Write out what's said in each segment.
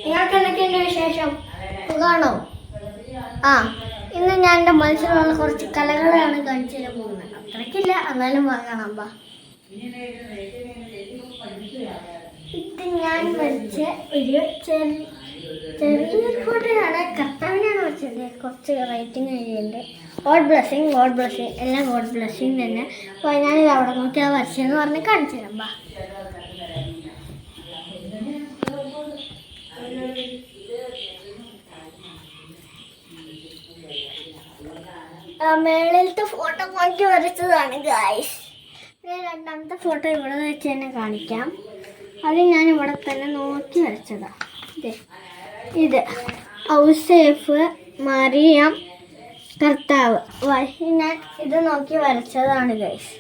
നിങ്ങൾക്ക് എന്തൊക്കെയുണ്ട് വിശേഷം? സുഖാണോ? ഇന്ന് ഞാൻ എൻ്റെ മനസ്സിലുള്ള കുറച്ച് കലകളാണ് കാണിച്ചു തരാൻ പോകുന്നത്. അത്രയ്ക്കില്ല, എന്നാലും കാണാം. ഇത് ഞാൻ വരച്ച ഒരു ചെറിയൊരു ഫോട്ടോയാണ്. കർത്താവിനാണ് വരച്ചത്. കുറച്ച് റൈറ്റിംഗ് എഴുതിയിട്ടുണ്ട്. ഗോഡ് ബ്ലെസ്സിങ്, ഗോഡ് ബ്ലെസ്സിങ്, എല്ലാം ഗോഡ് ബ്ലെസ്സിങ് തന്നെ. അപ്പോൾ ഞാനിത് അവിടെ നോക്കിയാൽ വരച്ചതെന്ന് പറഞ്ഞ് കാണിച്ചു തരാം. മേളിലത്തെ ഫോട്ടോ നോക്കി വരച്ചതാണ് ഗായ്സ്. രണ്ടാമത്തെ ഫോട്ടോ ഇവിടെ വെച്ച് തന്നെ കാണിക്കാം. അത് ഞാൻ ഇവിടെ തന്നെ നോക്കി വരച്ചതാണ്. ഇത് ഔസേഫ്, മറിയം, കർത്താവ്. ഞാൻ ഇത് നോക്കി വരച്ചതാണ് ഗൈസ്.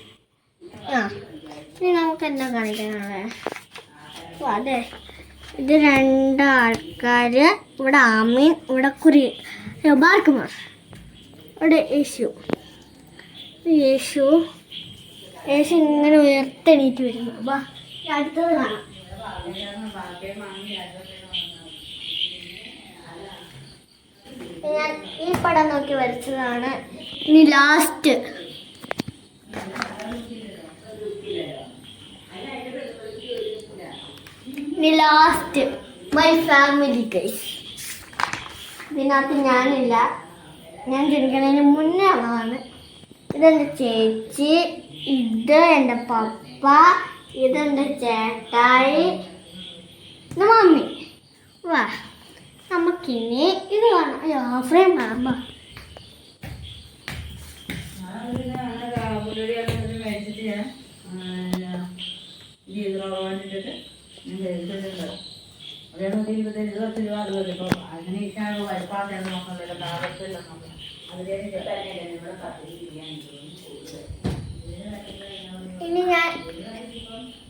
ഇനി നമുക്ക് എന്താ കാണിക്കാനുള്ളത്? അതെ, ഇത് രണ്ടാൾക്കാർ. ഇവിടെ ആമീൻ, ഇവിടെ ബാർക്കുമാർ, ഇവിടെ യേശു ഇങ്ങനെ ഉയർത്തെണീറ്റ് വരുന്നു. അടുത്തത് കാണാം. ഞാൻ ഈ പടം നോക്കി വരച്ചതാണ്. ഇനി ലാസ്റ്റ് മൈ ഫാമിലി ഗൈസ്. ഇതിനകത്ത് ഞാനില്ല, ഞാൻ ജനിക്കുന്നതിന് മുന്നേ ഉള്ളതാണ്. ഇതെൻ്റെ ചേച്ചി, ഇത് എൻ്റെ പപ്പ, ഇതെൻ്റെ ചേട്ടായി, ഇത് മമ്മി. നമുക്കിനി ഇത് കാണാം. ഫ്രെയിം കാണാം.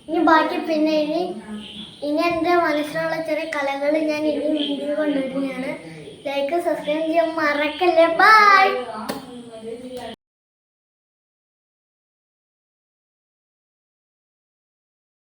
ഇനി ബാക്കി പിന്നെ ഇനി എൻ്റെ മനസ്സിലുള്ള ചെറിയ കലകൾ ഞാൻ ഇനി വീഡിയോ കൊണ്ടുവരുന്നതാണ്. ലൈക്ക്, സബ്സ്ക്രൈബ് ചെയ്യാൻ മറക്കല്ലേ. ബൈ.